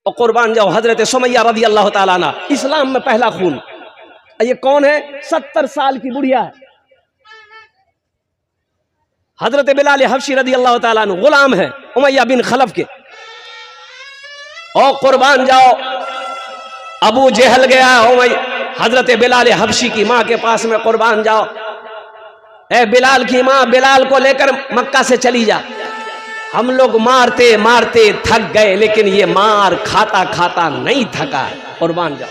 और कुर्बान जाओ हजरत सुमैया रज़ी अल्लाह ताला अन्हा, इस्लाम में पहला खून। ये कौन है? 70 साल की बुढ़िया है, हजरत बिलाल हबशी रज़ी अल्लाह ताला अन्हु, गुलाम है उमैया बिन खलफ के। और कुर्बान जाओ अबू जहल गया हजरत बिलाल हबशी की मां के पास में, कुर्बान जाओ ए बिलाल की मां, बिलाल को लेकर मक्का से चली जा, हम लोग मारते मारते थक गए लेकिन ये मार खाता खाता नहीं थका। कुर्बान जाओ।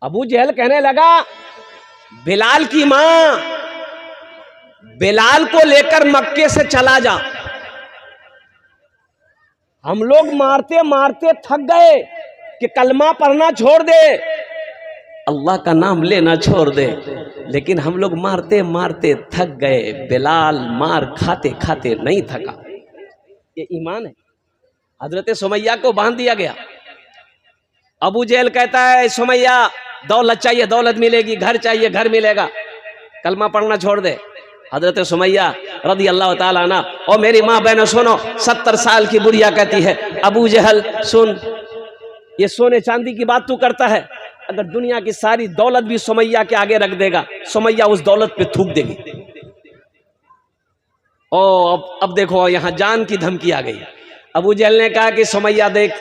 अबू जहल कहने लगा बिलाल की मां, बिलाल को लेकर मक्के से चला जा, हम लोग मारते मारते थक गए कि कलमा पढ़ना छोड़ दे, अल्लाह का नाम लेना छोड़ दे, लेकिन हम लोग मारते मारते थक गए, बिलाल मार खाते खाते नहीं थका। ये ईमान है। हजरत सुमैया को बांध दिया गया। अबू जहल कहता है सुमैया दौलत चाहिए दौलत मिलेगी, घर चाहिए घर मिलेगा, कलमा पढ़ना छोड़ दे। हजरत सुमैया रज़ी अल्लाह ताला अन्हा, और मेरी माँ बहनों सुनो, 70 साल की बुढ़िया कहती है अबू जहल सुन, ये सोने चांदी की बात तू करता है, अगर दुनिया की सारी दौलत भी सुमैया के आगे रख देगा, सुमैया उस दौलत पे थूक देगी। ओ अब देखो यहाँ जान की धमकी आ गई। अबू जहल ने कहा कि सुमैया देख,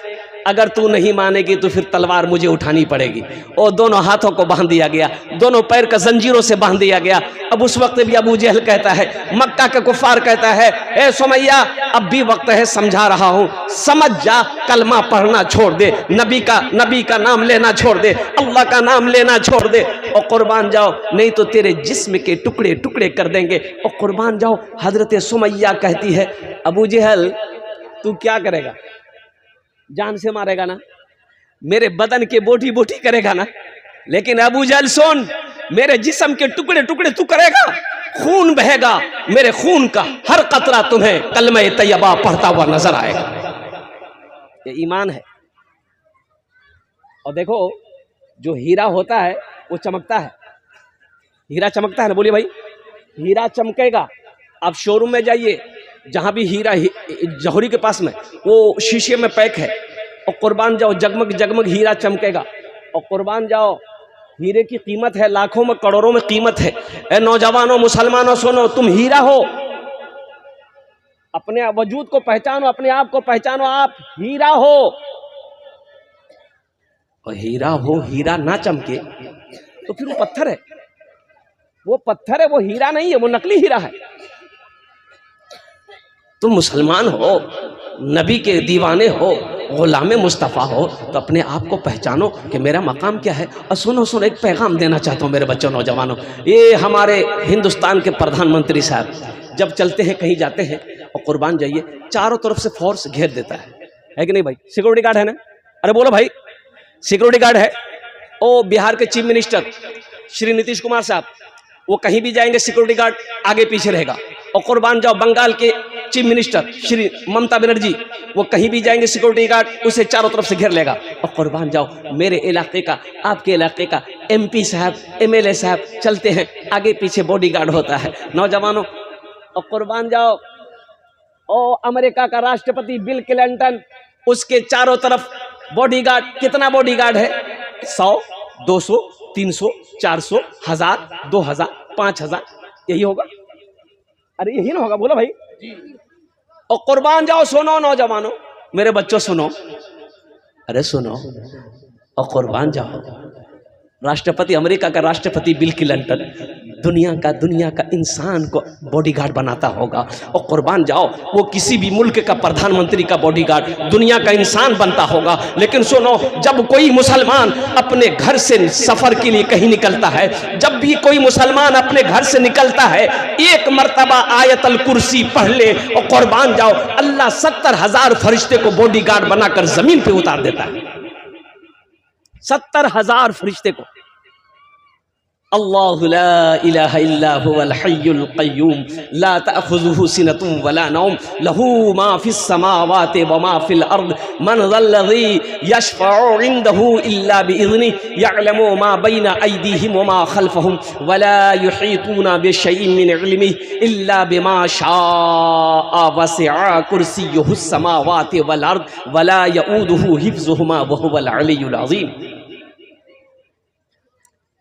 अगर तू नहीं मानेगी तो फिर तलवार मुझे उठानी पड़ेगी। और दोनों हाथों को बांध दिया गया, दोनों पैर का जंजीरों से बांध दिया गया। अब उस वक्त भी अबू जहल कहता है, मक्का के कुफार कहता है ए सुमैया अब भी वक्त है, समझा रहा हूं, समझ जा, कलमा पढ़ना छोड़ दे, नबी का नाम लेना छोड़ दे, अल्लाह का नाम लेना छोड़ दे, और कुर्बान जाओ नहीं तो तेरे जिस्म के टुकड़े टुकड़े कर देंगे। और कुर्बान जाओ हजरत सुमैया कहती है अबू जहल तू क्या करेगा, जान से मारेगा ना, मेरे बदन के बोटी बोटी करेगा ना, लेकिन अबू जहल सुन, मेरे जिस्म के टुकड़े टुकड़े तू करेगा, खून बहेगा, मेरे खून का हर कतरा तुम्हें कलमे तैयबा पढ़ता हुआ नजर आएगा। ये ईमान है। और देखो जो हीरा होता है वो चमकता है, हीरा चमकता है ना, बोलिए भाई, हीरा चमकेगा। आप शोरूम में जाइए, जहां भी हीरा, जौहरी के पास में वो शीशे में पैक है, और कुर्बान जाओ जगमग जगमग हीरा चमकेगा। और कुर्बान जाओ हीरे की कीमत है लाखों में करोड़ों में कीमत है। ए नौजवानों मुसलमानों सुनो, तुम हीरा हो, अपने वजूद को पहचानो, अपने आप को पहचानो, आप हीरा हो। और हीरा हो, हीरा ना चमके तो फिर वो पत्थर है, वो पत्थर है, वो हीरा नहीं है, वो नकली हीरा है। तुम मुसलमान हो, नबी के दीवाने हो, गुलाम मुस्तफ़ा हो, तो अपने आप को पहचानो कि मेरा मकाम क्या है। और सुनो सुनो, एक पैगाम देना चाहता हूँ मेरे बच्चों नौजवानों। ये हमारे हिंदुस्तान के प्रधानमंत्री साहब जब चलते हैं कहीं जाते हैं, और कुर्बान जाइए चारों तरफ से फोर्स घेर देता है कि नहीं भाई, सिक्योरिटी गार्ड है ना, अरे बोलो भाई सिक्योरिटी गार्ड है। ओ बिहार के चीफ मिनिस्टर श्री नीतीश कुमार साहब, वो कहीं भी जाएंगे सिक्योरिटी गार्ड आगे पीछे रहेगा। और कुर्बान जाओ बंगाल के चीफ मिनिस्टर श्री ममता बनर्जी, वो कहीं भी जाएंगे सिक्योरिटी गार्ड उसे चारों तरफ से घेर लेगा। और कुर्बान जाओ मेरे इलाके का, आपके इलाके का MP साहब, MLA साहब चलते हैं, आगे पीछे बॉडीगार्ड होता है। नौजवानों और कुर्बान जाओ, और अमेरिका का राष्ट्रपति बिल क्लिंटन, उसके चारों तरफ बॉडीगार्ड, कितना बॉडीगार्ड है, 100, 200, 300, 400, 1000, 2000, 5000, यही होगा, अरे यही ना होगा, बोलो भाई। और कुर्बान जाओ सुनो नौजवानों, मेरे बच्चों सुनो, अरे सुनो, और कुर्बान जाओ राष्ट्रपति, अमेरिका का राष्ट्रपति बिल क्लिंटन दुनिया का इंसान को बॉडीगार्ड बनाता होगा। और कुर्बान जाओ वो किसी भी मुल्क का प्रधानमंत्री का बॉडीगार्ड दुनिया का इंसान बनता होगा। लेकिन सुनो, जब कोई मुसलमान अपने घर से सफर के लिए कहीं निकलता है, जब भी कोई मुसलमान अपने घर से निकलता है, एक मर्तबा आयतल कुर्सी पढ़ ले, और कुर्बान जाओ अल्लाह 70,000 फरिश्ते को बॉडीगार्ड बनाकर जमीन पे उतार देता है, 70,000 फरिश्ते को। अल्लाहु ला इलाहा इल्ला हुवल हय्युल क़य्यूम ला तअख़ुज़ुहु सिनतुन वला नौम लहू मा फ़िस समावाति व मा फ़िल अर्द मन ज़ल्लज़ी यशफ़अु इंदहु इल्ला बिइज़्निहि यअलमु मा बैना अयदीहिम व मा ख़ल्फ़हुम वला युहीतूना बिशैइन मिन इल्मिहि इल्ला बिमा शाअ वसिअ कुर्सियुहुस समावाति वल अर्द वला यऊदुहु हिफ़्ज़ुहुमा व हुवल अलियुल अज़ीम।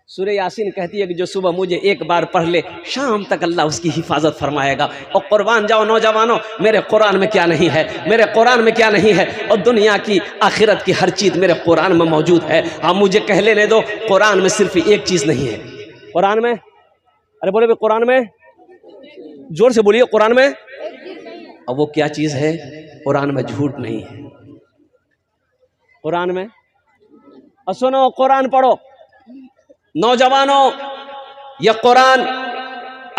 सूरह यासीन कहती है कि जो सुबह मुझे एक बार पढ़ ले शाम तक अल्लाह उसकी हिफाजत फरमाएगा। और कुर्बान जाओ नौजवानों, मेरे कुरान में क्या नहीं है, मेरे कुरान में क्या नहीं है, और दुनिया की आखिरत की हर चीज़ मेरे कुरान में मौजूद है। आप मुझे कह लेने दो, कुरान में सिर्फ एक चीज़ नहीं है। कुरान में, अरे बोले कुरान में, जोर से बोलिए, कुरान में, और वो क्या चीज़ है? कुरान में झूठ नहीं है। कुरान में, और सुनो, कुरान पढ़ो नौजवानों। यह कुरान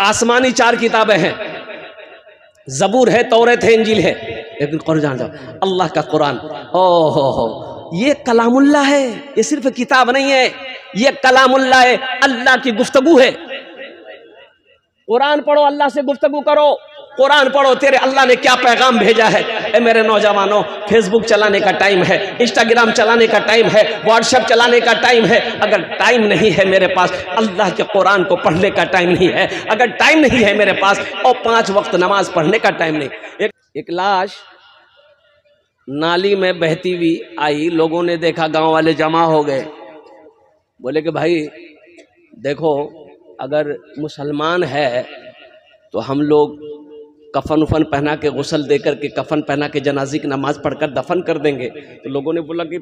आसमानी 4 किताबें हैं, ज़बूर है, तौरात है, इंजील है, लेकिन कुरान जाओ अल्लाह का कुरान, हो ये कलामुल्लाह है। ये सिर्फ किताब नहीं है, ये कलामुल्लाह है, अल्लाह की गुफ्तगू है। कुरान पढ़ो, अल्लाह से गुफ्तगू करो। कुरान पढ़ो, तेरे अल्लाह ने क्या पैगाम भेजा है। ए मेरे नौजवानों, फेसबुक चलाने का टाइम है, इंस्टाग्राम चलाने का टाइम है, व्हाट्सएप चलाने का टाइम है। अगर टाइम नहीं है मेरे पास, अल्लाह के कुरान को पढ़ने का टाइम नहीं है। अगर टाइम नहीं है मेरे पास, और 5 वक्त नमाज पढ़ने का टाइम नहीं। एक लाश नाली में बहती हुई आई, लोगों ने देखा, गांव वाले जमा हो गए, बोले कि भाई देखो, अगर मुसलमान है तो हम लोग कफन उफन पहना के, गुस्ल दे करके, कफन पहना के जनाजे की नमाज पढ़कर दफन कर देंगे। तो लोगों ने बोला कि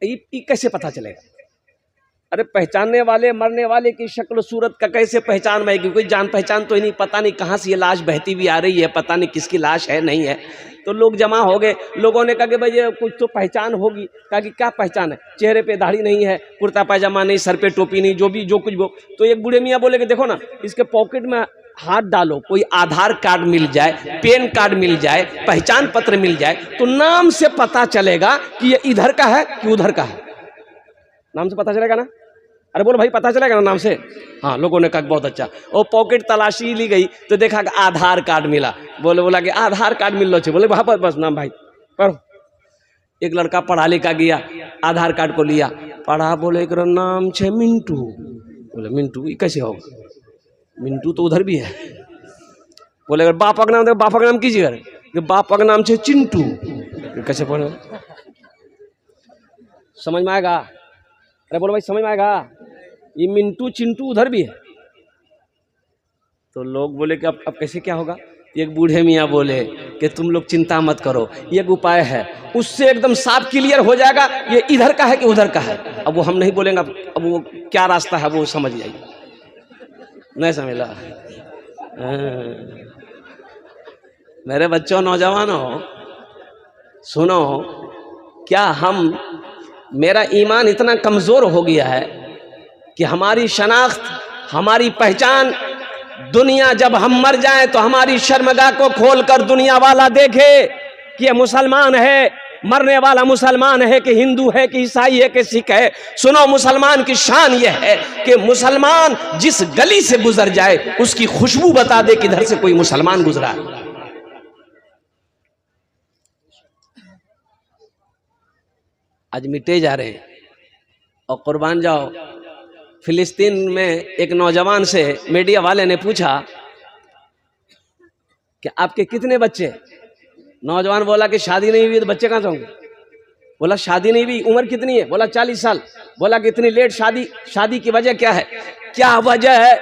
ये कैसे पता चलेगा? अरे पहचानने वाले, मरने वाले की शक्ल सूरत का कैसे पहचान में आएगी? कोई जान पहचान तो ही नहीं, पता नहीं कहाँ से ये लाश बहती हुई आ रही है, पता नहीं किसकी लाश है, नहीं है। तो लोग जमा हो गए, लोगों ने कहा कि भाई ये कुछ तो पहचान होगी। कहा कि क्या पहचान है? चेहरे पे दाढ़ी नहीं है, कुर्ता पैजामा नहीं, सर पे टोपी नहीं, जो भी जो कुछ वो। तो एक बूढ़े मियाँ बोले कि देखो ना, इसके पॉकेट में हाथ डालो, कोई आधार कार्ड मिल जाए, पैन कार्ड मिल जाए, पहचान पत्र मिल जाए, तो नाम से पता चलेगा कि ये इधर का है कि उधर का है। नाम से पता चलेगा ना? अरे बोलो भाई, पता चलेगा ना नाम से? हाँ, लोगों ने कहा बहुत अच्छा। और पॉकेट तलाशी ली गई तो देखा कि आधार कार्ड मिला। बोला कि आधार कार्ड मिल लो छे। बोले वहाँ पर बस नाम भाई पढ़ो। एक लड़का पढ़ा लिखा गया, आधार कार्ड को लिया, पढ़ा, बोले एक नाम छे मिंटू। बोले मिंटू ये कैसे होगा? मिंटू तो उधर भी है। बोले अगर बापा का नाम दे, बापा का नाम कीजिए। बापा का नाम छे चिंटू, कैसे पढ़ो? समझ में आएगा? अरे बोलो भाई, समझ में आएगा? ये मिंटू चिंटू उधर भी है। तो लोग बोले कि अब कैसे क्या होगा? एक बूढ़े मियाँ बोले कि तुम लोग चिंता मत करो, एक उपाय है, उससे एकदम साफ क्लियर हो जाएगा ये इधर का है कि उधर का है। अब वो हम नहीं बोलेंगे, अब वो क्या रास्ता है वो समझ जाइए। नहीं समझला? मेरे बच्चों, नौजवानों, सुनो, क्या मेरा ईमान इतना कमज़ोर हो गया है कि हमारी शनाख्त, हमारी पहचान, दुनिया जब हम मर जाएं तो हमारी शर्मगाह को खोलकर दुनिया वाला देखे कि ये मुसलमान है, मरने वाला मुसलमान है कि हिंदू है कि ईसाई है कि सिख है। सुनो, मुसलमान की शान यह है कि मुसलमान जिस गली से गुजर जाए उसकी खुशबू बता दे कि इधर से कोई मुसलमान गुजरा है। आज मिटे जा रहे हैं। और कुर्बान जाओ, फिलिस्तीन में एक नौजवान से मीडिया वाले ने पूछा कि आपके कितने बच्चे? नौजवान बोला कि शादी नहीं हुई। तो बच्चे कहाँ से होंगे? बोला शादी नहीं हुई। उम्र कितनी है? बोला 40 साल। बोला कि इतनी लेट शादी की वजह क्या है? क्या वजह है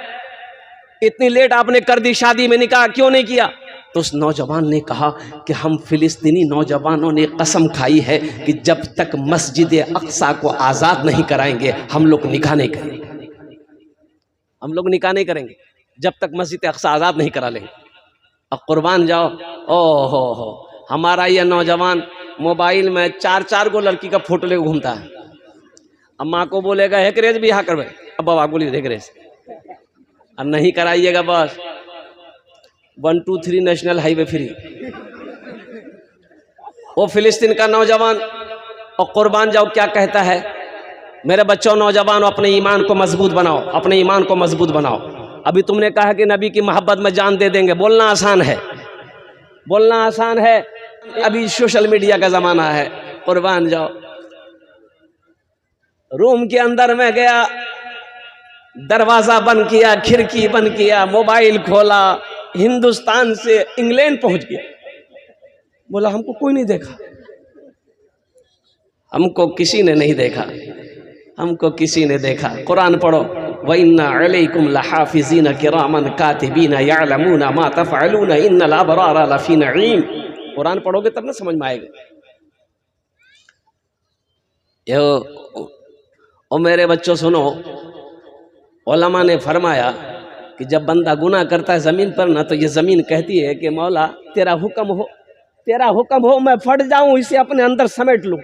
इतनी लेट आपने कर दी शादी में निकाह, क्यों नहीं किया? तो उस नौजवान ने कहा कि हम फिलिस्तीनी नौजवानों ने कसम खाई है कि जब तक मस्जिद अक्सा को आज़ाद नहीं कराएंगे हम लोग निकाह नहीं करेंगे। हम लोग निकाह नहीं करेंगे जब तक मस्जिद अक्सा आज़ाद नहीं करा लेंगे। अब कुर्बान जाओ, ओ हो, हमारा यह नौजवान मोबाइल में 4-4 गो लड़की का फोटो लेकर घूमता है। अब माँ को बोलेगा हेकरेज भी यहाँ करवाए, अब बाबा बोलिए हेकरेज, अब नहीं कराइएगा बस 1, 2, 3 नेशनल हाईवे फ्री। वो फिलिस्तीन का नौजवान, और कुर्बान जाओ क्या कहता है मेरे बच्चों नौजवानों, अपने ईमान को मजबूत बनाओ, अपने ईमान को मजबूत बनाओ। अभी तुमने कहा कि नबी की मोहब्बत में जान दे देंगे, बोलना आसान है, बोलना आसान है। अभी सोशल मीडिया का जमाना है, कुर्बान जाओ। रूम के अंदर में गया, दरवाजा बंद किया, खिड़की बंद किया, मोबाइल खोला, हिंदुस्तान से इंग्लैंड पहुंच गया। बोला हमको कोई नहीं देखा, हमको किसी ने नहीं देखा, हमको किसी ने देखा। कुरान पढ़ो, व इन्ना अलैकुम लहाफिज़ीन किरामन कातिबीन यअलमून मा तफ़अलून इन्नल अबरार लफ़ी नईम। कुरान पढ़ोगे तब ना समझ में आएगा। यो ओ मेरे बच्चों सुनो, उलमा ने फरमाया कि जब बंदा गुनाह करता है ज़मीन पर ना, तो ये ज़मीन कहती है कि मौला तेरा हुक्म हो, तेरा हुक्म हो, मैं फट जाऊं, इसे अपने अंदर समेट लूं।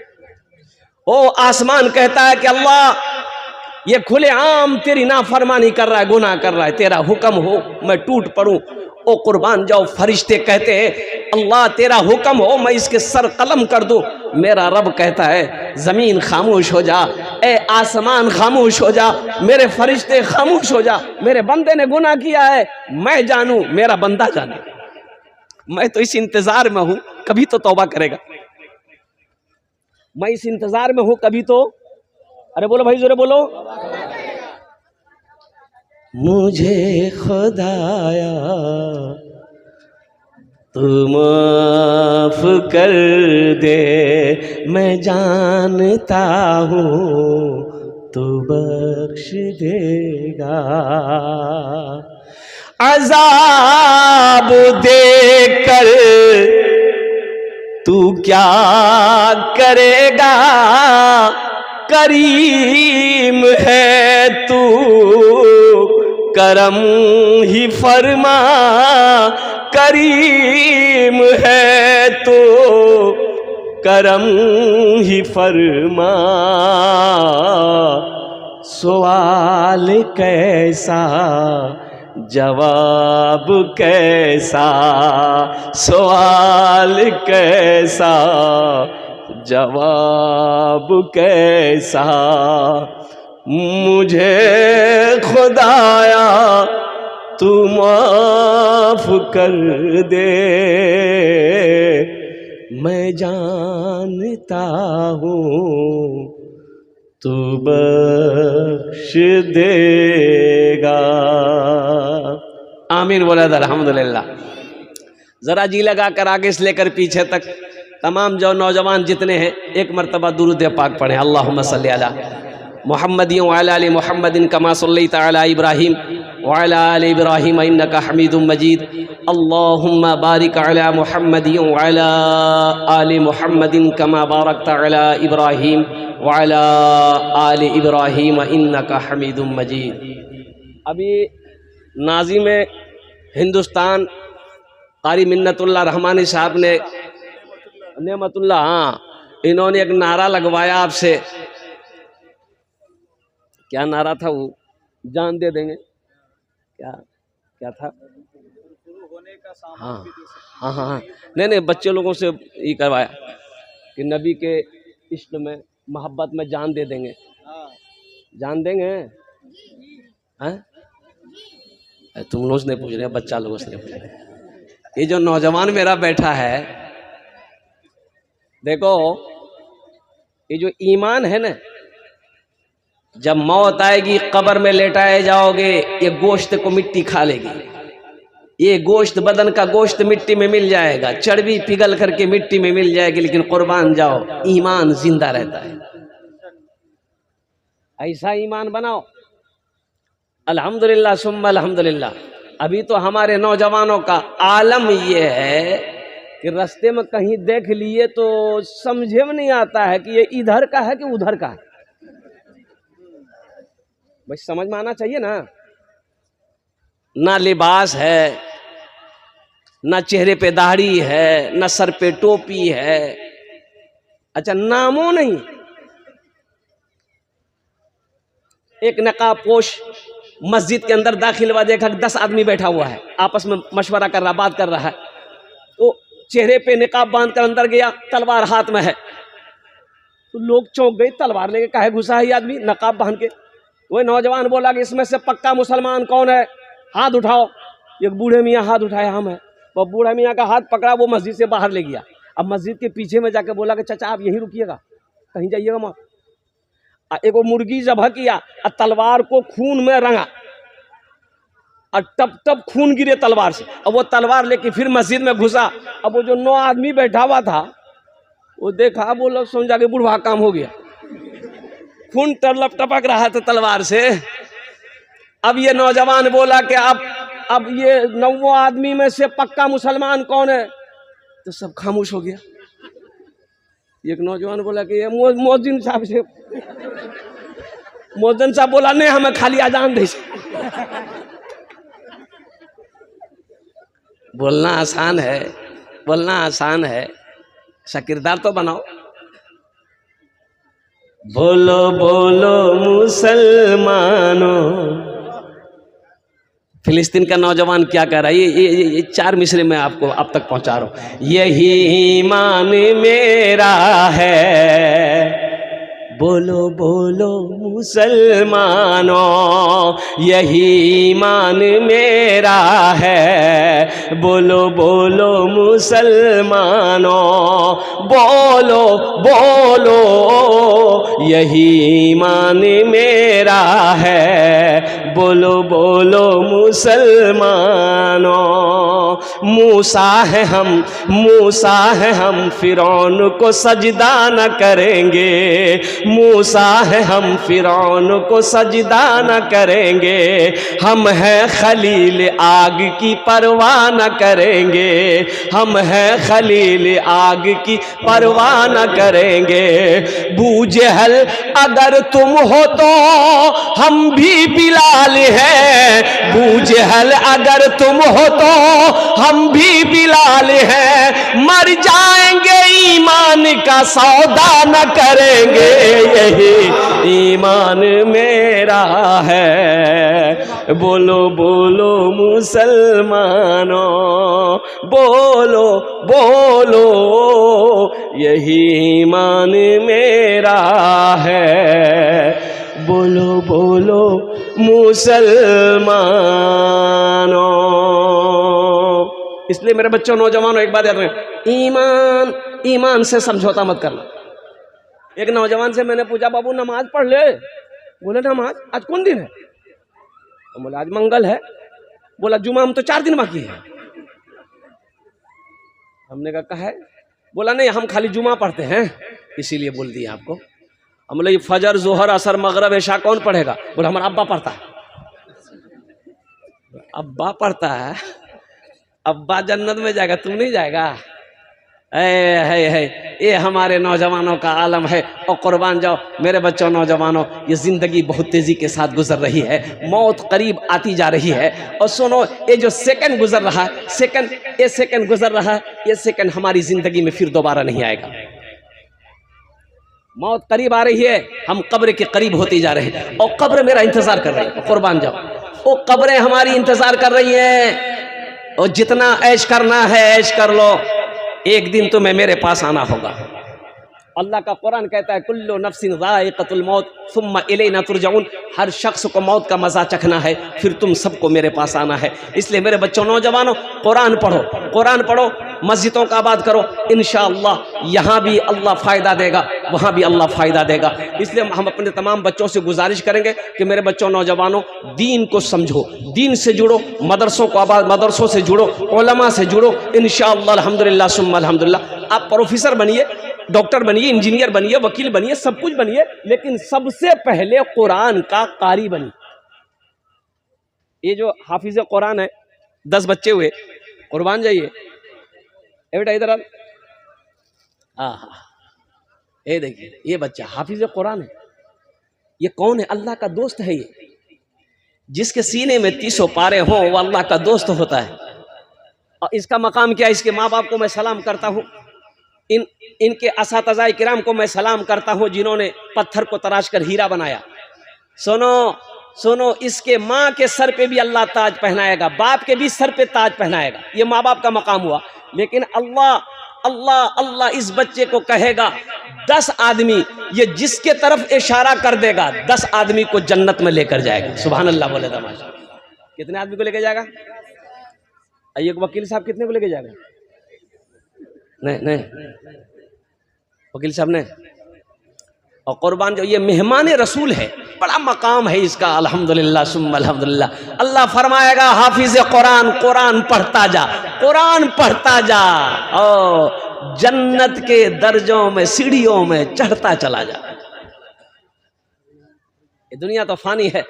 ओ आसमान कहता है कि अल्लाह ये खुले आम तेरी नाफरमानी कर रहा है, गुनाह कर रहा है, तेरा हुक्म हो मैं टूट पड़ूं। ओ कुर्बान जाओ, फरिश्ते कहते हैं अल्लाह तेरा हुक्म हो मैं इसके सर कलम कर दूं। मेरा रब कहता है जमीन खामोश हो जा, ए आसमान खामोश हो जा, मेरे फरिश्ते खामोश हो जा। मेरे बंदे ने गुनाह किया है, मैं जानूं, मेरा बंदा जाने। मैं तो इस इंतजार में हूं, कभी तो तौबा करेगा। मैं इस इंतजार में हूं, कभी तो, अरे बोलो भाई जोरे बोलो। मुझे खुदाया तू माफ कर दे, मैं जानता हूँ तू बख्श देगा। अज़ाब देकर तू क्या करेगा, करीम है तू, करम ही फरमा, करीम है तू, करम ही फरमा। सवाल कैसा जवाब कैसा, सवाल कैसा जवाब कैसा। मुझे खुदाया तू माफ कर दे, मैं जानता हूँ तू बख्श देगा। आमीन बोला था अल्हम्दुलिल्लाह। जरा जी लगा कर आगे से लेकर पीछे तक तमाम जो नौजवान जितने हैं एक मरतबा दुरूद पाक पढ़ें। अल्लाहुम्मा सल्ली अला मुहम्मदिन व अला आलि मुहम्मदिन कमा सल्लैता अला इब्राहीम व अला आलि इब्राहीम इन्नका हमीदुम मजीद। अल्लाहुम्मा बारिक अला मुहम्मदिन व अला आलि मुहम्मदिन कमा बारकता अला इब्राहीम व अला आलि इब्राहीम इन्नका हमीदुम मजीद। अभी नाज़िम हिंदुस्तान कारी मिन्नतुल्लाह रहमानी साहब ने, नेमतुल्लाह, हाँ, इन्होंने एक नारा लगवाया आपसे। क्या नारा था वो? जान दे देंगे, क्या क्या था? हाँ हाँ हाँ हाँ, नहीं बच्चे लोगों से ये करवाया कि नबी के इश्क में मोहब्बत में जान दे देंगे। जान देंगे हैं? तुम लोग से नहीं पूछ रहे, बच्चा लोगों से नहीं पूछ रहे। ये जो नौजवान मेरा बैठा है, देखो ये जो ईमान है ना, जब मौत आएगी कब्र में लेटाए जाओगे, ये गोश्त को मिट्टी खा लेगी। ये गोश्त, बदन का गोश्त मिट्टी में मिल जाएगा, चर्बी पिघल करके मिट्टी में मिल जाएगी, लेकिन कुर्बान जाओ ईमान जिंदा रहता है। ऐसा ईमान बनाओ। अल्हम्दुलिल्लाह सुम्मा अल्हम्दुलिल्लाह। अभी तो हमारे नौजवानों का आलम ये है कि रास्ते में कहीं देख लिए तो समझे में नहीं आता है कि ये इधर का है कि उधर का है। भाई समझ में आना चाहिए ना। ना लिबास है, ना चेहरे पे दाढ़ी है, ना सर पे टोपी है, अच्छा नामो नहीं। एक नकाब पोश मस्जिद के अंदर दाखिल हुआ, देखा 10 आदमी बैठा हुआ है, आपस में मशवरा कर रहा, बात कर रहा है। तो चेहरे पे निकाब बांध कर अंदर गया, तलवार हाथ में है। तो लोग चौंक गए, तलवार लेके काहे घुसा है ये आदमी नकाब बांध के। वही नौजवान बोला कि इसमें से पक्का मुसलमान कौन है, हाथ उठाओ। एक बूढ़े मियाँ हाथ उठाया, हम है। वो बूढ़ा मियाँ का हाथ पकड़ा, वो मस्जिद से बाहर ले गया। अब मस्जिद के पीछे में जाके बोला कि चाचा आप यहीं रुकिएगा, कहीं जाइएगा मत। एक मुर्गी ज़बह किया और तलवार को खून में रंगा और टप टप खून गिरे तलवार से। अब वो तलवार लेके फिर मस्जिद में घुसा। अब वो जो 9 आदमी बैठा हुआ था वो देखा, वो लोग समझा के बुढ़वा काम हो गया, खून टपक रहा था तलवार से। अब ये नौजवान बोला कि अब ये 9 आदमी में से पक्का मुसलमान कौन है, तो सब खामोश हो गया। एक नौजवान बोला कि ये मोहद्दिन साहब से। मोहद्दिन साहब बोला नहीं, हमें खाली अजान दे। बोलना आसान है, बोलना आसान है, ऐसा किरदार तो बनाओ। बोलो बोलो मुसलमानों। फिलिस्तीन का नौजवान क्या कह रहा है, ये 4 मिसरे में आपको अब तक पहुंचा रहा हूं। यही ईमान मेरा है, बोलो बोलो मुसलमानों, यही ईमान मेरा है, बोलो बोलो मुसलमानों, बोलो बोलो यही ईमान मेरा है, बोलो बोलो मुसलमानों। मूसा है हम फिरौन को सजदा न करेंगे, मूसा है हम फिरौन को सजदा न करेंगे, हम हैं खलील आग की परवाह न करेंगे, हम हैं खलील आग की परवाह न करेंगे। बूजहल अगर तुम हो तो हम भी बिलाल हैं, बूजहल अगर तुम हो तो हम भी बिलाल हैं, मर जाएंगे ईमान का सौदा न करेंगे, यही ईमान मेरा है, बोलो बोलो मुसलमानों, बोलो बोलो यही ईमान मेरा है, बोलो बोलो मुसलमानों। इसलिए मेरे बच्चों नौजवानों एक बात याद रखें, ईमान से समझौता मत करना। एक नौजवान से मैंने पूछा, बाबू नमाज पढ़ ले? बोले नमाज आज कौन दिन है? तो बोला आज मंगल है। बोला जुमा हम तो 4 दिन बाकी है। हमने कहा है? बोला नहीं हम खाली जुमा पढ़ते हैं इसीलिए बोल दिया आपको। हम बोले फजर जोहर असर मगरब ऐशा कौन पढ़ेगा? बोला हमारा अब्बा पढ़ता है। अब्बा पढ़ता है, अब्बा जन्नत में जाएगा, तुम नहीं जाएगा? है ये हमारे नौजवानों का आलम है। और कुर्बान जाओ मेरे बच्चों नौजवानों, ये जिंदगी बहुत तेजी के साथ गुजर रही है, मौत करीब आती जा रही है। और सुनो ये जो सेकंड गुजर रहा है, ये सेकंड गुजर रहा है, ये सेकंड हमारी जिंदगी में फिर दोबारा नहीं आएगा। मौत करीब आ रही है, हम कब्र के करीब होते जा रहे हैं और कब्र मेरा इंतजार कर रही है। कुर्बान जाओ, वो कब्रें हमारी इंतजार कर रही हैं। और जितना ऐश करना है ऐश कर लो, एक दिन तुम्हें मेरे पास आना होगा। अल्लाह का कुरान कहता है कुल्लु नफ्सिन ज़ाइक़तुल मौत सुम्मा इलैना तुरजाऊन, हर शख्स को मौत का मज़ा चखना है, फिर तुम सबको मेरे पास आना है। इसलिए मेरे बच्चों नौजवानों कुरान पढ़ो, मस्जिदों का आबाद करो, इंशाअल्लाह यहाँ भी अल्लाह फ़ायदा देगा, वहाँ भी अल्लाह फ़ायदा देगा। इसलिए हम अपने तमाम बच्चों से गुजारिश करेंगे कि मेरे बच्चों नौजवानों दीन को समझो, दीन से जुड़ो, मदरसों से जुड़ो, उलमा से जुड़ो, इंशाअल्लाह अल्हम्दुलिल्लाह सुम्मा अल्हम्दुलिल्लाह। आप प्रोफेसर बनिए, डॉक्टर बनिए, इंजीनियर बनिए, वकील बनिए, सब कुछ बनिए, लेकिन सबसे पहले कुरान का कारी बनिए। ये जो हाफिज कुरान है, 10 बच्चे हुए, कुर्बान जाइए बेटा इधर आ। ये देखिए ये बच्चा हाफिज कुरान है। ये कौन है? अल्लाह का दोस्त है। ये जिसके सीने में 300 पारे हों वो अल्लाह का दोस्त होता है। और इसका मकाम क्या है? इसके माँ बाप को मैं सलाम करता हूँ, इनके असातिज़ा किराम को मैं सलाम करता हूँ जिन्होंने पत्थर को तराश कर हीरा बनाया। सुनो, इसके माँ के सर पे भी अल्लाह ताज पहनाएगा, बाप के भी सर पे ताज पहनाएगा। ये माँ बाप का मकाम हुआ। लेकिन अल्लाह अल्लाह अल्लाह इस बच्चे को कहेगा, 10 आदमी ये जिसके तरफ इशारा कर देगा 10 आदमी को जन्नत में लेकर जाएगा। सुभान अल्लाह बोले तमाशा। कितने आदमी को लेकर जाएगा? एक वकील साहब कितने को लेकर जाएगा? नहीं वकील साहब ने। और कुर्बान जो ये मेहमान रसूल है, बड़ा मकाम है इसका। अल्हम्दुलिल्लाह सुम्मा अल्हम्दुलिल्लाह। अल्लाह फरमाएगा हाफिज कुरान, कुरान पढ़ता जा, कुरान पढ़ता जा और जन्नत के दर्जों में सीढ़ियों में चढ़ता चला जा। ये दुनिया तो फानी है,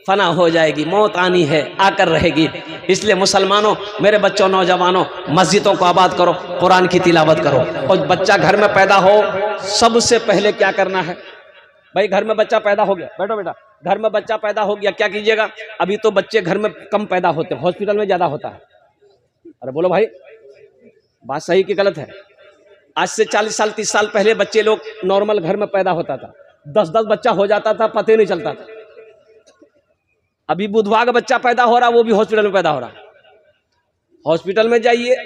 फना हो जाएगी, मौत आनी है, आकर रहेगी। इसलिए मुसलमानों, मेरे बच्चों, नौजवानों, मस्जिदों को आबाद करो, कुरान की तिलावत करो। और बच्चा घर में पैदा हो, सबसे पहले क्या करना है भाई? घर में बच्चा पैदा हो गया, बैठो बेटा, घर में बच्चा पैदा हो गया, क्या कीजिएगा? अभी तो बच्चे घर में कम पैदा होते हैं, हॉस्पिटल में ज़्यादा होता है। अरे बोलो भाई, बात सही कि गलत है? आज से 40 साल 30 साल पहले बच्चे लोग नॉर्मल घर में पैदा होता था, 10-10 बच्चा हो जाता था, पता नहीं चलता था। अभी बुधवार का बच्चा पैदा हो रहा, वो भी हॉस्पिटल में पैदा हो रहा। हॉस्पिटल में जाइए,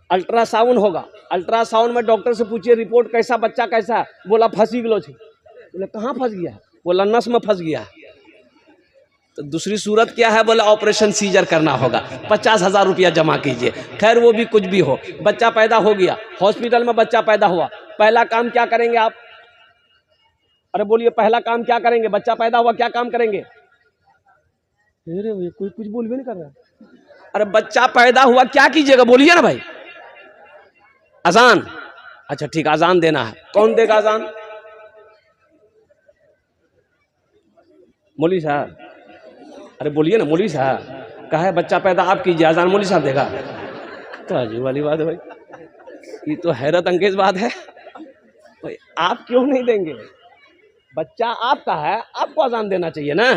अल्ट्रासाउंड होगा, अल्ट्रासाउंड में डॉक्टर से पूछिए रिपोर्ट कैसा, बच्चा कैसा है? बोला फंसी गलो छे। बोले कहाँ फंस गया? बोला नस में फंस गया। तो दूसरी सूरत क्या है? बोला ऑपरेशन सीजर करना होगा, 50,000 रुपया जमा कीजिए। खैर वो भी कुछ भी हो, बच्चा पैदा हो गया, हॉस्पिटल में बच्चा पैदा हुआ, पहला काम क्या करेंगे आप? अरे बोलिए, पहला काम क्या करेंगे? बच्चा पैदा हुआ, क्या काम करेंगे? अरे कोई कुछ बोल भी नहीं कर रहा। अरे बच्चा पैदा हुआ, क्या कीजिएगा? बोलिए ना भाई। अजान। अच्छा ठीक, अजान देना है। कौन देगा अजान? मौलवी साहब। अरे बोलिए ना मौलवी साहब। कहा है बच्चा पैदा आप कीजिए, अजान मौलवी साहब देगा? तो अजीब वाली बात है भाई, ये तो हैरत अंगेज बात है भाई। आप क्यों नहीं देंगे? बच्चा आपका है, आपको अजान देना चाहिए ना।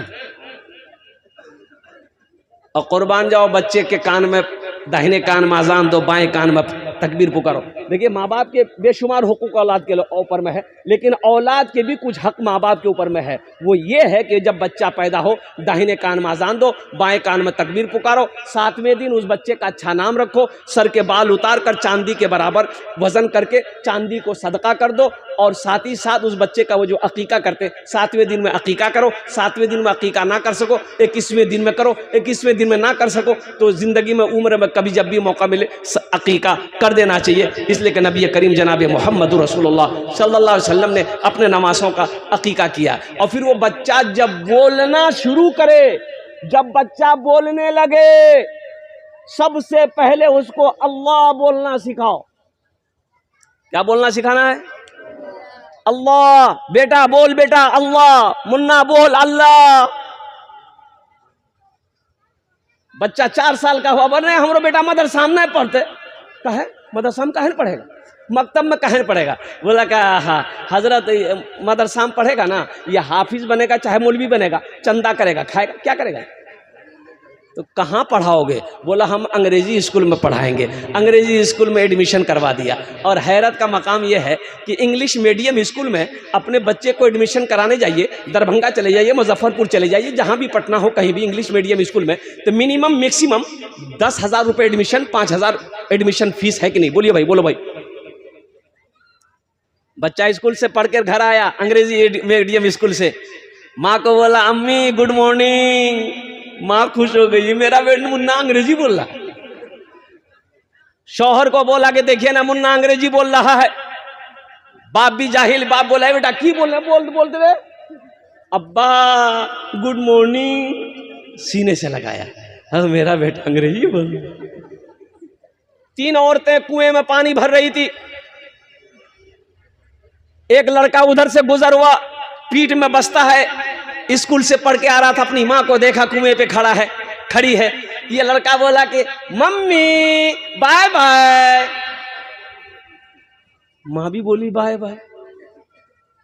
और कुर्बान जाओ, बच्चे के कान में, दाहिने कान में अजान दो, बाएं कान में तकबीर पुकारो। देखिए, माँ बाप के बेशुमार हुकूक औलाद के ऊपर में है, लेकिन औलाद के भी कुछ हक माँ बाप के ऊपर में है। वो ये है कि जब बच्चा पैदा हो, दाहिने कान में अजान दो, बाएं कान में तकबीर पुकारो। 7वें दिन उस बच्चे का अच्छा नाम रखो, सर के बाल उतार कर चांदी के बराबर वजन करके चांदी को सदका कर दो। और साथ ही साथ उस बच्चे का वो जो अकीका करते, 7वें दिन में अकीका करो। 7वें दिन में अकीका ना कर सको, 21वें दिन में करो। 21वें दिन में ना कर सको तो जिंदगी में, उम्र में कभी जब भी मौका मिले अकीका कर देना चाहिए। इसलिए कि नबी करीम जनाब मोहम्मद रसूलुल्लाह सल्लल्लाहु अलैहि वसल्लम ने अपने नवासों का अकीका किया। और फिर वो बच्चा जब बोलना शुरू करे, जब बच्चा बोलने लगे, सबसे पहले उसको अल्लाह बोलना सिखाओ। क्या बोलना सिखाना है? अल्लाह। बेटा बोल, बेटा अल्लाह। मुन्ना बोल अल्लाह। बच्चा 4 साल का हुआ, बोल रहे हमारा बेटा मदरसा में नहीं पढ़ते। कहे मदरसा में कहीं पढ़ेगा, मकतब में कहीं पढ़ेगा? बोला क्या? हाँ हजरत, मदरसा में पढ़ेगा ना, ये हाफिज बनेगा चाहे मौलवी बनेगा, चंदा करेगा, खाएगा, क्या करेगा? तो कहाँ पढ़ाओगे? बोला हम अंग्रेजी स्कूल में पढ़ाएंगे। अंग्रेजी स्कूल में एडमिशन करवा दिया। और हैरत का मकाम यह है कि इंग्लिश मीडियम स्कूल में अपने बच्चे को एडमिशन कराने जाइए, दरभंगा चले जाइए, मुजफ्फरपुर चले जाइए, जहाँ भी पटना हो, कहीं भी इंग्लिश मीडियम स्कूल में, तो मिनिमम मैक्सिमम 10,000 रुपये एडमिशन, 5,000 एडमिशन फीस है कि नहीं? बोलिए भाई, बोलो भाई। बच्चा स्कूल से पढ़ कर घर आया, अंग्रेजी मीडियम स्कूल से, माँ को बोला अम्मी गुड मॉर्निंग। माँ खुश हो गई, मेरा बेटा मुन्ना अंग्रेजी बोल रहा है। शौहर को बोला कि देखिए ना मुन्ना अंग्रेजी बोल रहा है। बाप भी जाहिल, बाप बोला है बेटा की बोल रहे? बोलते रहे अब्बा गुड मॉर्निंग, सीने से लगाया। हाँ मेरा बेटा अंग्रेजी बोल रहा। 3 औरतें कुएं में पानी भर रही थी। एक लड़का उधर से गुजर हुआ, पीठ में बसता है, स्कूल से पढ़ के आ रहा था, अपनी माँ को देखा कुएं पे खड़ी है। ये लड़का बोला कि मम्मी बाय बाय। माँ भी बोली बाय बाय।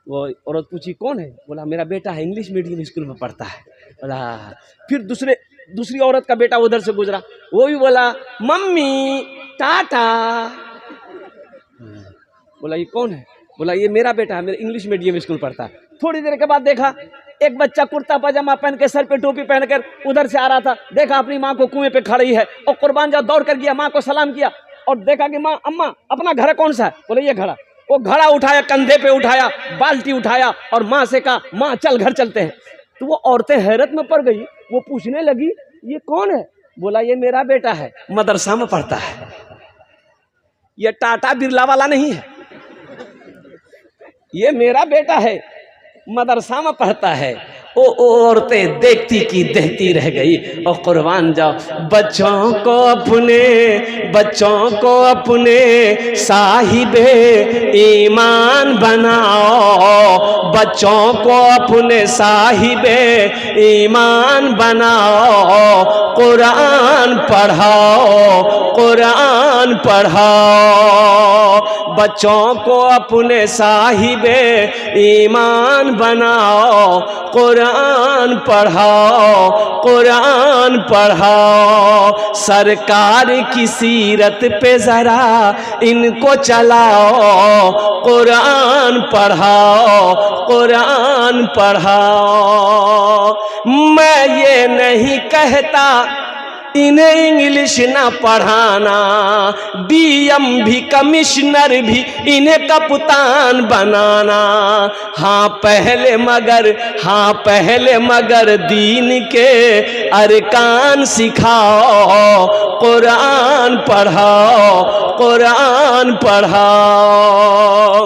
वो औरत पूछी कौन है? बोला मेरा बेटा है, इंग्लिश मीडियम स्कूल में पढ़ता है। बोला फिर दूसरी औरत का बेटा उधर से गुजरा, वो भी बोला मम्मी टाटा। बोला ये कौन है? बोला ये मेरा बेटा है, मेरा इंग्लिश मीडियम स्कूल पढ़ता है। थोड़ी देर के बाद देखा एक बच्चा कुर्ता पजामा पहन के, सर पे टोपी पहनकर उधर से आ रहा था। देखा अपनी माँ को कुएं पे खड़ी है और कुर्बान जाओ दौड़ कर गया, माँ को सलाम किया और देखा कि माँ अम्मा अपना घर कौन सा है, बोले ये घड़ा। वो घड़ा उठाया, कंधे पे उठाया, बाल्टी उठाया और माँ से कहा माँ चल घर चलते हैं। तो वो औरतें हैरत में पड़ गई, वो पूछने लगी ये कौन है? बोला ये मेरा बेटा है, मदरसा में पढ़ता है। ये टाटा बिरला वाला नहीं है, ये मेरा बेटा है, मदरसा में पढ़ता है। ओ औरतें देखती की देखती रह गई। और कुर्बान जाओ, बच्चों को अपने साहिबे ईमान बनाओ, बच्चों को अपने साहिबे ईमान बनाओ, कुरान पढ़ाओ, कुरान पढ़ाओ, बच्चों को अपने साहिबे ईमान बनाओ, कुरान पढ़ाओ, कुरान पढ़ाओ, सरकार की सीरत पे जरा इनको चलाओ, कुरान पढ़ाओ, कुरान पढ़ाओ। मैं ये नहीं कहता इन्हें इंग्लिश ना पढ़ाना, डीएम भी कमिश्नर भी इन्हें कप्तान बनाना। हाँ पहले मगर दीन के अरकान सिखाओ, कुरान पढ़ाओ, कुरान पढ़ाओ।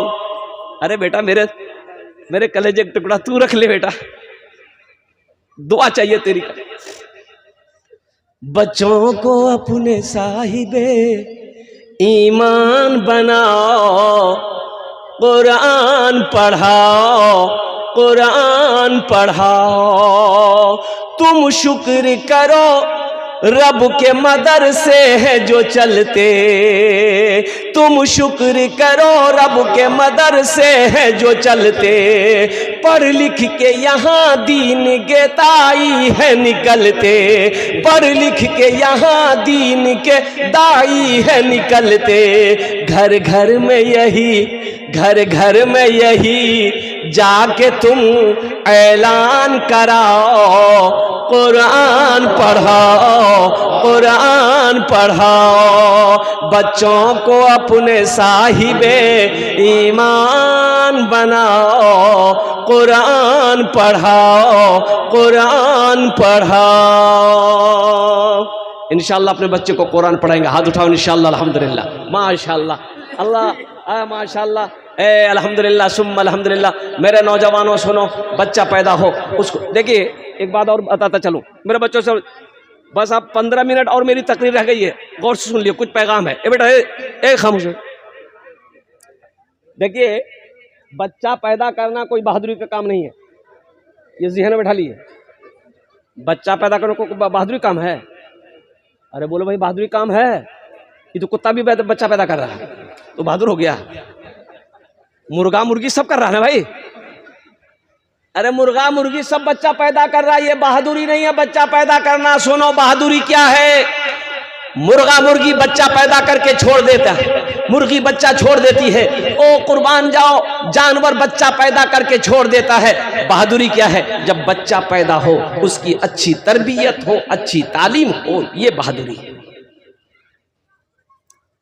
अरे बेटा मेरे कलेजे का टुकड़ा तू रख ले बेटा, दुआ चाहिए तेरी। बच्चों को अपने साहिबे ईमान बनाओ, कुरान पढ़ाओ, कुरान पढ़ाओ। तुम शुक्र करो रब के मदरसे है जो चलते, तुम शुक्र करो रब के मदरसे है जो चलते, पढ़ लिख के यहाँ दीन के दाई है निकलते, पढ़ लिख के यहाँ दीन के दाई है निकलते। घर घर में यही जाके तुम ऐलान कराओ, कुरान पढ़ाओ, कुरान पढ़ाओ। बच्चों को अपने साहिबे ईमान बनाओ, कुरान पढ़ाओ, कुरान पढ़ाओ। इंशाअल्लाह अपने बच्चे को कुरान पढ़ाएंगे, हाथ उठाओ इंशाअल्लाह। अल्हम्दुलिल्लाह, माशाअल्लाह, अल्लाह माशाअल्लाह, अल्हम्दुलिल्लाह सुम्मा अल्हम्दुलिल्लाह। मेरे नौजवानों सुनो, बच्चा पैदा हो उसको, देखिए एक बात और बताता चलूं मेरे बच्चों से, बस आप 15 मिनट और मेरी तकरीर रह गई है, गौर से सुन लियो, कुछ पैगाम है। बेटा ए खामोश। देखिए बच्चा पैदा करना कोई बहादुरी का काम नहीं है, ये ज़हन में बैठा लिए। बच्चा पैदा करना कोई बहादुरी काम है? अरे बोलो भाई बहादुरी काम है? ये तो कुत्ता भी बच्चा पैदा कर रहा है तो बहादुर हो गया। मुर्गा मुर्गी सब कर रहा है भाई, अरे मुर्गा मुर्गी सब बच्चा पैदा कर रहा है, ये बहादुरी नहीं है बच्चा पैदा करना। सुनो बहादुरी क्या है। मुर्गा मुर्गी बच्चा पैदा करके छोड़ देता है, मुर्गी बच्चा छोड़ देती है, ओ कुर्बान जाओ, जानवर बच्चा पैदा करके छोड़ देता है। बहादुरी क्या है? जब बच्चा पैदा हो उसकी अच्छी तरबियत हो, अच्छी तालीम हो, ये बहादुरी है,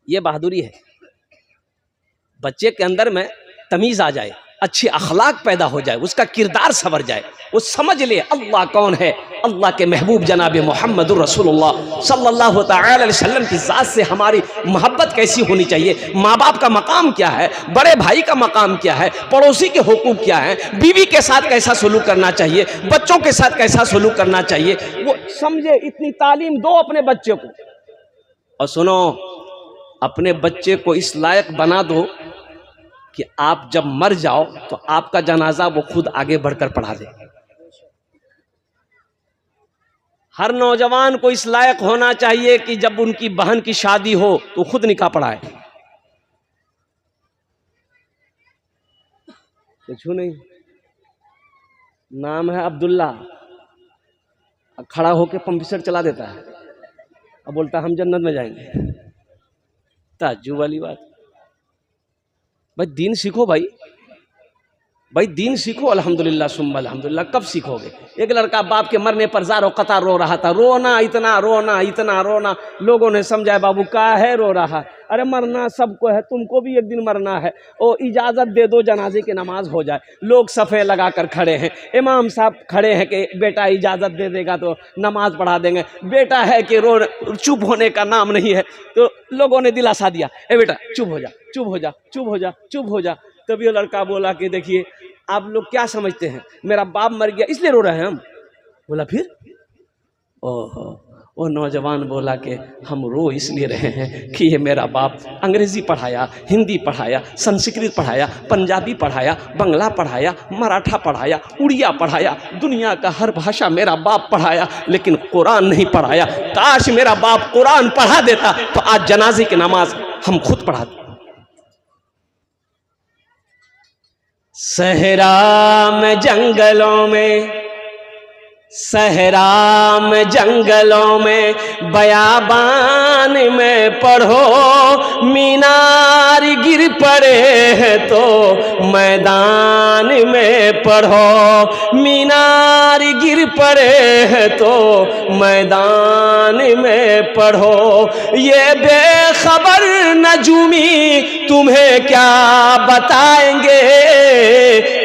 ये बहादुरी है। बच्चे के अंदर में तमीज आ जाए, अच्छी अखलाक पैदा हो जाए, उसका किरदार संवर जाए, वो समझ ले अल्लाह कौन है। अल्लाह के महबूब जनाब मोहम्मद रसूलुल्लाह सल्लल्लाहु तआला अलैहि वसल्लम की ज़ात से हमारी मोहब्बत कैसी होनी चाहिए, माँ बाप का मकाम क्या है, बड़े भाई का मकाम क्या है, पड़ोसी के हुकूक क्या है, बीवी के साथ कैसा सलूक करना चाहिए, बच्चों के साथ कैसा सलूक करना चाहिए, वो समझे। इतनी तालीम दो अपने बच्चे को। और सुनो, अपने बच्चे को इस लायक बना दो कि आप जब मर जाओ तो आपका जनाजा वो खुद आगे बढ़कर पढ़ा दे। हर नौजवान को इस लायक होना चाहिए कि जब उनकी बहन की शादी हो तो खुद निकाह पढ़ाए। कुछ नहीं, नाम है अब्दुल्ला, खड़ा होके पंपिसर चला देता है और बोलता है हम जन्नत में जाएंगे। ताज्जुब वाली बात। भाई दीन सीखो, भाई दीन सीखो। अल्हम्दुलिल्लाह सुम्मा अल्हम्दुलिल्लाह। कब सीखोगे? एक लड़का बाप के मरने पर ज़ारो कतार रो रहा था, रोना इतना रोना इतना रोना, लोगों ने समझाया बाबू का है रो रहा, अरे मरना सबको है, तुमको भी एक दिन मरना है। ओ इजाज़त दे दो जनाजे की नमाज हो जाए। लोग सफ़े लगा कर खड़े हैं, इमाम साहब खड़े हैं कि बेटा इजाज़त दे देगा तो नमाज पढ़ा देंगे। बेटा है कि चुप होने का नाम नहीं है, तो लोगों ने दिलासा दिया, ए बेटा चुप हो जा, चुप हो जा, चुप हो जा, चुप हो जा। तभी वो लड़का बोला कि देखिए आप लोग क्या समझते हैं, मेरा बाप मर गया इसलिए रो रहे हैं हम। बोला फिर? ओहो, वो नौजवान बोला कि हम रो इसलिए रहे हैं कि ये मेरा बाप अंग्रेज़ी पढ़ाया, हिंदी पढ़ाया, संस्कृत पढ़ाया, पंजाबी पढ़ाया, बंगला पढ़ाया, मराठा पढ़ाया, उड़िया पढ़ाया, दुनिया का हर भाषा मेरा बाप पढ़ाया, लेकिन कुरान नहीं पढ़ाया। काश मेरा बाप कुरान पढ़ा देता तो आज जनाजे की नमाज हम खुद पढ़ाते। सहरा में जंगलों में, सहरा में जंगलों में, बयाबान में पढ़ो, मीनार गिर पड़े हैं तो मैदान में पढ़ो, मीनार गिर पड़े हैं तो मैदान में पढ़ो। ये बेखबर नजूमी तुम्हें क्या बताएंगे,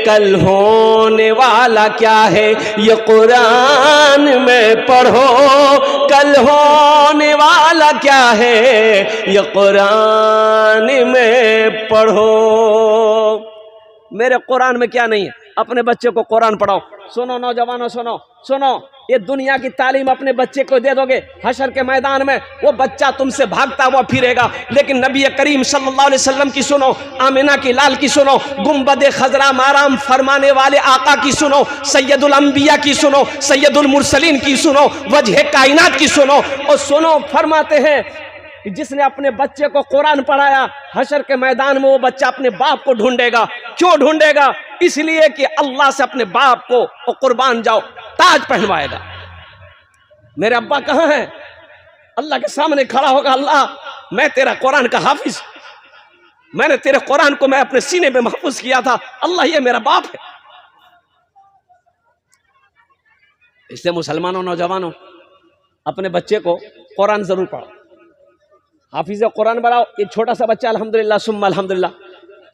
कल होने वाला क्या है ये कुरान में पढ़ो, कल होने वाला क्या है ये कुरान में पढ़ो। मेरे कुरान में क्या नहीं है, अपने बच्चे को कुरान पढ़ाओ। सुनो नौजवानों, सुनो सुनो, ये दुनिया की तालीम अपने बच्चे को दे दोगे, हशर के मैदान में वो बच्चा तुमसे भागता हुआ फिरेगा। लेकिन नबी करीम सल्लल्लाहु अलैहि वसल्लम की सुनो, आमिना की लाल की सुनो, गुंबद खजरा माराम फरमाने वाले आका की सुनो, सैयदुल अंबिया की सुनो, सैयदुल मुरसलीन की सुनो, वजह कायनात की सुनो। और सुनो, फरमाते हैं कि जिसने अपने बच्चे को कुरान पढ़ाया, हशर के मैदान में वो बच्चा अपने बाप को ढूंढेगा। क्यों ढूंढेगा? इसलिए कि अल्लाह से अपने बाप को कुर्बान जाओ ताज पहनवाएगा। मेरे अब्बा कहाँ हैं? अल्लाह के सामने खड़ा होगा, अल्लाह मैं तेरा कुरान का हाफिज, मैंने तेरे कुरान को मैं अपने सीने में महफूज किया था, अल्लाह ये मेरा बाप है। इसलिए मुसलमानों, नौजवानों, अपने बच्चे को कुरान जरूर पढ़ाओ, हाफिज कुरान बनाओ। एक छोटा सा बच्चा अल्हम्दुलिल्लाह सुम्मा अल्हम्दुलिल्लाह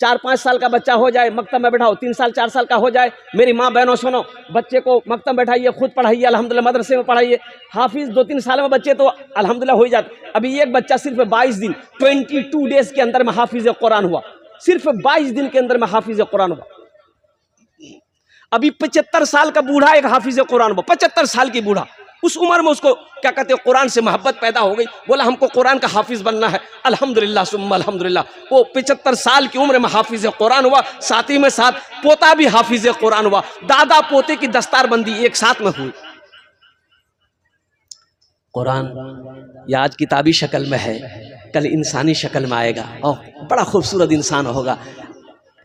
4-5 साल का बच्चा हो जाए, मकतब में बैठाओ, 3 साल 4 साल का हो जाए, मेरी माँ बहनों सुनो, बच्चे को मकतब बैठाइए, खुद पढ़ाइए, अल्हम्दुलिल्लाह मदरसे में पढ़ाइए। हाफिज 2-3 साल में बच्चे तो अल्हम्दुलिल्लाह हो ही जाते। अभी एक बच्चा सिर्फ 22 दिन 22 डेज के अंदर में हाफिज कुरान हुआ, सिर्फ 22 दिन के अंदर में हाफिज कुरान हुआ। अभी 75 साल का बूढ़ा एक हाफिज कुरान हुआ, 75 साल की बूढ़ा, उस उम्र में उसको क्या कहते हैं कुरान से मोहब्बत पैदा हो गई, बोला हमको कुरान का हाफिज बनना है। अल्हम्दुलिल्लाह सुम्मा अल्हम्दुलिल्लाह, वो 75 साल की उम्र में हाफिज कुरान हुआ, साथ ही में साथ पोता भी हाफिज कुरान हुआ, दादा पोते की दस्तारबंदी एक साथ में हुई। कुरान या आज किताबी शक्ल में है, कल इंसानी शक्ल में आएगा और बड़ा खूबसूरत इंसान होगा।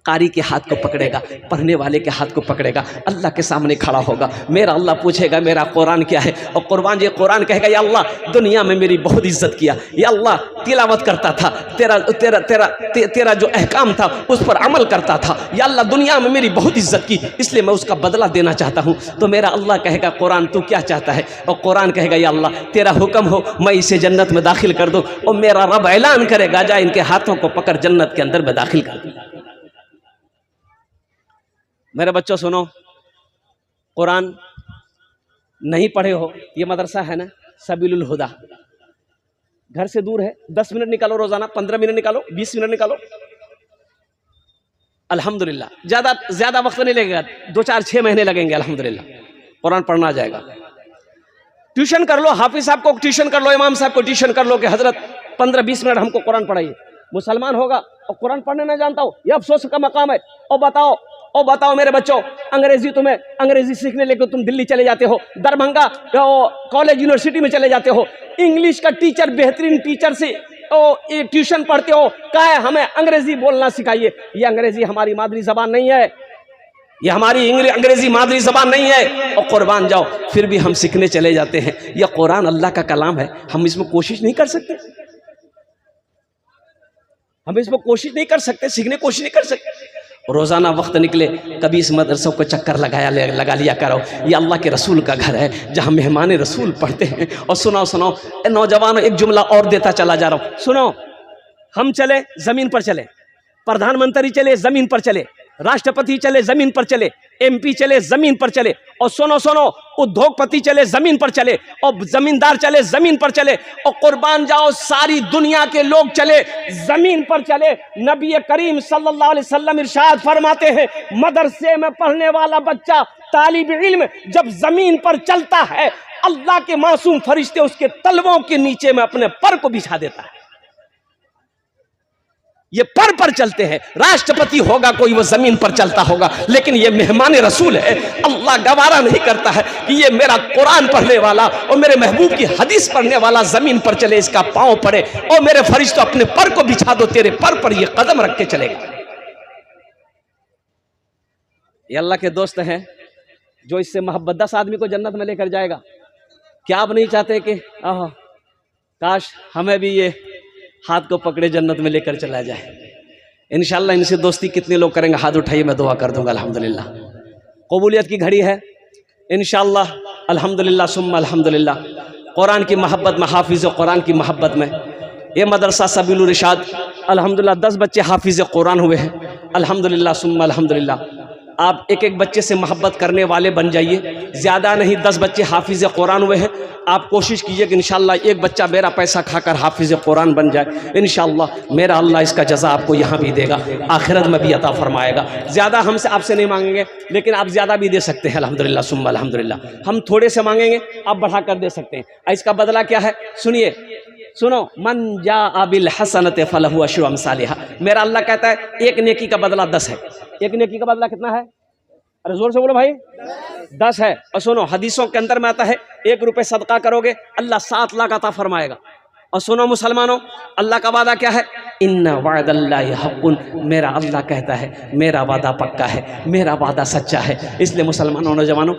कारी के हाथ को पकड़ेगा, पढ़ने वाले के हाथ को पकड़ेगा, अल्लाह के सामने खड़ा होगा। मेरा अल्लाह पूछेगा मेरा कुरान क्या है, और कुर्बान ये कुरान कहेगा या अल्लाह दुनिया में मेरी बहुत इज्जत किया, या अल्लाह तिलावत करता था, तेरा जो अहकाम था उस पर अमल करता था, या अल्लाह दुनिया में मेरी बहुत इज्जत की, इसलिए मैं उसका बदला देना चाहता हूँ। तो मेरा अल्लाह कहेगा कुरान तू क्या चाहता है, और कुरान कहेगा या अल्लाह तेरा हुक्म हो मैं इसे जन्नत में दाखिल कर दूँ। और मेरा रब ऐलान करेगा जा इनके हाथों को पकड़ जन्नत के अंदर में दाखिल कर दूँ। मेरे बच्चों सुनो, कुरान नहीं पढ़े हो, ये मदरसा है ना सबीलुल हुदा, घर से दूर है, 10 मिनट निकालो रोजाना, 15 मिनट निकालो, 20 मिनट निकालो, अल्हम्दुलिल्लाह ज्यादा वक्त नहीं लगेगा, 2-4-6 महीने लगेंगे, अल्हम्दुलिल्लाह कुरान पढ़ना जाएगा। ट्यूशन कर लो, हाफिज साहब को ट्यूशन कर लो, इमाम साहब को ट्यूशन कर लो कि हजरत 15-20 मिनट हमको कुरान पढ़ाइए। मुसलमान होगा और कुरान पढ़ने नहीं जानता हो, यह अफसोस का मकाम है। और बताओ मेरे बच्चों, अंग्रेजी सीखने लेकर तुम दिल्ली चले जाते हो, दरभंगा कॉलेज यूनिवर्सिटी में चले जाते हो, इंग्लिश का टीचर बेहतरीन टीचर से ट्यूशन पढ़ते हो, कहे हमें अंग्रेजी बोलना सिखाइए। ये अंग्रेजी हमारी मादरी जबान नहीं है, ये हमारी अंग्रेजी मादरी जबान नहीं है। और कुर्बान जाओ, फिर भी हम सीखने चले जाते हैं। यह कुरान अल्लाह का कलाम है, हम इसमें कोशिश नहीं कर सकते, हम इसमें कोशिश नहीं कर सकते, सीखने कोशिश नहीं कर सकते। रोज़ाना वक्त निकले, कभी इस मदरसों को चक्कर लगा लिया करो। ये अल्लाह के रसूल का घर है जहाँ मेहमान रसूल पढ़ते हैं। और सुनाओ नौजवानों, एक जुमला और देता चला जा रहा हूँ, सुनो। हम चले जमीन पर चले, प्रधानमंत्री चले जमीन पर चले, राष्ट्रपति चले जमीन पर चले, एमपी चले जमीन पर चले, और सुनो सुनो उद्योगपति चले जमीन पर चले, और जमींदार चले जमीन पर चले, और कुर्बान जाओ सारी दुनिया के लोग चले जमीन पर चले। नबी करीम सल्लल्लाहु अलैहि वसल्लम इरशाद फरमाते हैं, मदरसे में पढ़ने वाला बच्चा तालिब इल्म जब जमीन पर चलता है, अल्लाह के मासूम फरिश्ते उसके तलवों के नीचे में अपने पर को बिछा देता है। ये पर चलते हैं। राष्ट्रपति होगा कोई, वो जमीन पर चलता होगा, लेकिन ये मेहमान रसूल है। अल्लाह गवारा नहीं करता है कि ये मेरा कुरान पढ़ने वाला और मेरे महबूब की हदीस पढ़ने वाला जमीन पर चले, इसका पांव पड़े, और मेरे फरिश्ते अपने पर को बिछा दो, तेरे पर ये कदम रख के चलेगा। ये अल्लाह के दोस्त हैं जो इससे मोहब्बत 10 आदमी को जन्नत में लेकर जाएगा। क्या आप नहीं चाहते कि काश हमें भी ये हाथ को पकड़े जन्नत में लेकर चला जाए। इंशाल्लाह इनसे दोस्ती कितने लोग करेंगे? हाथ उठाइए, मैं दुआ कर दूंगा। अल्हम्दुलिल्लाह कबूलियत की घड़ी है इंशाल्लाह। अल्हम्दुलिल्लाह सुम्मा अल्हम्दुलिल्लाह। कुरान की मोहब्बत में, हाफिज़ कुरान की मोहब्बत में ये मदरसा सबीलुर इरशाद अल्हम्दुलिल्लाह 10 बच्चे हाफिज़ कुरान हुए हैं। अल्हम्दुलिल्लाह सुम्मा अल्हम्दुलिल्लाह। आप एक एक बच्चे से मोहब्बत करने वाले बन जाइए। ज़्यादा नहीं, 10 बच्चे हाफिज़ कुरान हुए हैं। आप कोशिश कीजिए कि इंशाअल्लाह एक बच्चा मेरा पैसा खाकर हाफिज़ कुरान बन जाए। इंशाअल्लाह मेरा अल्लाह इसका जज़ा आपको यहाँ भी देगा, आखिरत में भी अता फरमाएगा। ज़्यादा हमसे आपसे नहीं मांगेंगे, लेकिन आप ज़्यादा भी दे सकते हैं। अल्हम्दुलिल्लाह सुम्मा अल्हम्दुलिल्लाह। हम थोड़े से मांगेंगे, आप बढ़ा कर दे सकते हैं। इसका बदला क्या है? सुनिए, सुनो, मन जा बिल हसनत फलहु अशरु अमसालिहा। मेरा अल्लाह कहता है एक नेकी का बदला 10 है। एक नेकी का बदला कितना है? अरे जोर से बोलो भाई, 10 है। और सुनो, हदीसों के अंदर में आता है 1 रुपये सदका करोगे अल्लाह 7 लाख अता फरमाएगा। और सुनो मुसलमानों, अल्लाह का वादा क्या है? इन्ना वअदल्लाहि हक़्क़ुन। मेरा अल्लाह कहता है मेरा वादा पक्का है, मेरा वादा सच्चा है। इसलिए मुसलमानों, नौजवानों,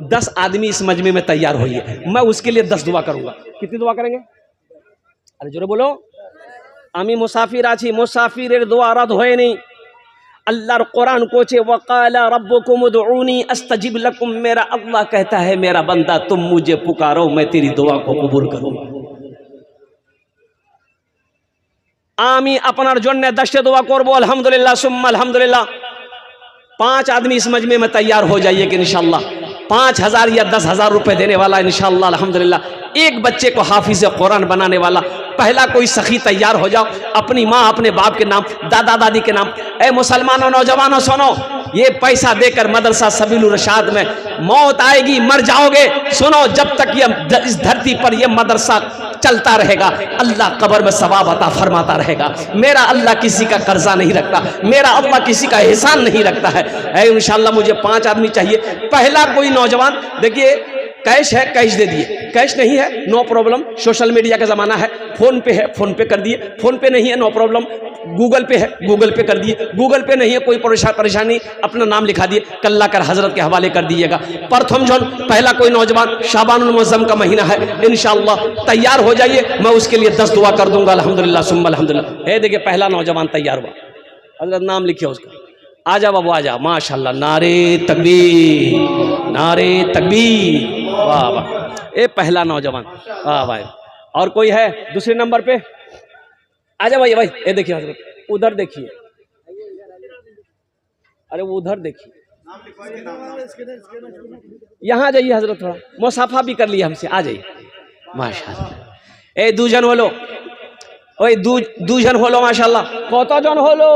10 आदमी इस मजमे में तैयार होइए। मैं उसके लिए 10 दुआ करूंगा। कितनी दुआ करेंगे? अरे जोरे बोलो। आमी मुसाफिर आछी, मुसाफिर दुआ रद्द होए नहीं। अल्लाहर कुरान कोचे वक़ाला रब्बुकुम उदऊनी अस्तजिब लकुम। मेरा अल्लाह कहता है मेरा बंदा तुम मुझे पुकारो, मैं तेरी दुआ को कबूल करूंगा। आमी अपनार जन्ने 10 दुआ करबो। अल्हम्दुलिल्लाह सुम्मा अल्हम्दुलिल्लाह। 5 आदमी इस मजमे में तैयार हो जाइए कि इंशाअल्लाह 5,000 या 10,000 रुपए देने वाला इंशाअल्लाह अल्हम्दुलिल्लाह, एक बच्चे को हाफिज़ कुरान बनाने वाला पहला कोई सखी तैयार हो जाओ, अपनी माँ अपने बाप के नाम, दादा दादी के नाम। ए मुसलमानों, नौजवानों, सुनो, ये पैसा देकर मदरसा सबीलुर इरशाद में मौत आएगी, मर जाओगे। सुनो, जब तक ये इस धरती पर ये मदरसा चलता रहेगा, अल्लाह कब्र में सवाब अता फरमाता रहेगा। मेरा अल्लाह किसी का कर्जा नहीं रखता, मेरा अल्लाह किसी का एहसान नहीं रखता है। इंशाअल्लाह मुझे 5 आदमी चाहिए। पहला कोई नौजवान, देखिए कैश है, कैश दे दिए। कैश नहीं है, नो प्रॉब्लम, सोशल मीडिया का ज़माना है। फ़ोन पे है, फ़ोन पे कर दिए। फ़ोन पे नहीं है, नो प्रॉब्लम, गूगल पे है, गूगल पे कर दिए। गूगल पे नहीं है, कोई परेशानी, अपना नाम लिखा दिए, कल्ला कर हजरत के हवाले कर दीजिएगा। प्रथम जौन पहला कोई नौजवान, शाबानुल मुअज़्ज़म का महीना है, इंशाअल्लाह तैयार हो जाइए, मैं उसके लिए 10 दुआ कर दूंगा। अल्हम्दुलिल्लाह सुम्मा अल्हम्दुलिल्लाह। देखिए पहला नौजवान तैयार हुआ, हजरत नाम लिखिए उसका। आजा बाबू आजा, माशाल्लाह, नारे तकबीर, नारे तकबीर, वाह वाह। ये पहला नौजवान, वाह भाई। और कोई है दूसरे नंबर पे? आजा भाई, भाई ये देखिए हजरत, उधर देखिए, अरे वो उधर देखिए, यहाँ जाइए हजरत, थोड़ा मुसाफा भी कर लिया हमसे, आ जाइए माशाल्लाह। ए दूजन होलो, ओए दूजन होलो माशाल्लाह। कत जन होलो?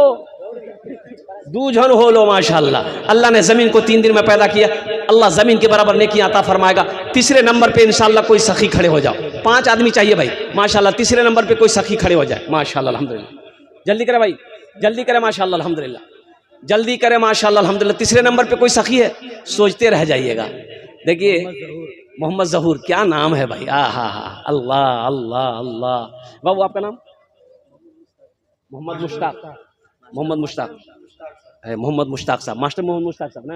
2 जन होलो माशाल्लाह। अल्लाह ने ज़मीन को 3 दिन में पैदा किया, अल्लाह ज़मीन के बराबर नेकी अता फरमाएगा। तीसरे नंबर पे इंशाअल्लाह कोई सखी खड़े हो जाओ। 5 आदमी चाहिए भाई माशाल्लाह। तीसरे नंबर पे कोई सखी खड़े हो जाए माशाल्लाह अल्हम्दुलिल्लाह। जल्दी करे भाई, जल्दी करे माशाल्लाह अल्हम्दुलिल्लाह, जल्दी करे माशाल्लाह अल्हम्दुलिल्लाह। तीसरे नंबर पे कोई सखी है, सोचते रह जाइएगा। देखिए मोहम्मद ज़हूर, क्या नाम है भाई, हा अल्लाह अल्लाह अल्लाह। बाबू आपका नाम? मोहम्मद मुश्ताक, मोहम्मद मुश्ताक, मोहम्मद मुश्ताक साहब, मास्टर मोहम्मद मुश्ताक साहब ना।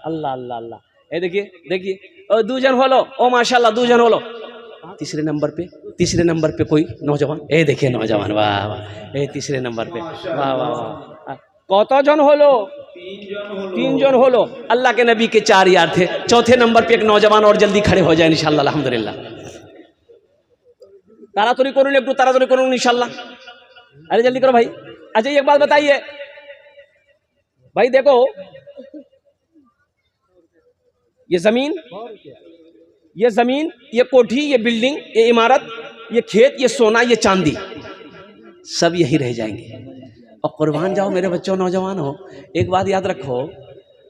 अल्लाह अल्लाह अल्लाह। ये देखिए 2 जन होलो, ओ माशाल्लाह 2 जन होलो। तीसरे नंबर पे कोई नौजवान, ये देखिए नौजवान, वाह वाह। ये तीसरे नंबर पे, वाह वाह वाह। कत जन होलो? 3 जन होलो। अल्लाह के नबी के 4 यार थे। चौथे नंबर पे एक नौजवान और जल्दी खड़े हो जाए इंशाअल्लाह अल्हम्दुलिल्लाह। তাড়াতাড়ি করুন, একটু তাড়াতাড়ি করুন ইনশাল্লাহ। अरे जल्दी करो भाई। अच्छा एक बात बताइए भाई, देखो ये जमीन, ये कोठी, ये बिल्डिंग, ये इमारत, ये खेत, ये सोना, ये चांदी, सब यही रह जाएंगे। और कुर्बान जाओ मेरे बच्चों, नौजवान हो, एक बात याद रखो,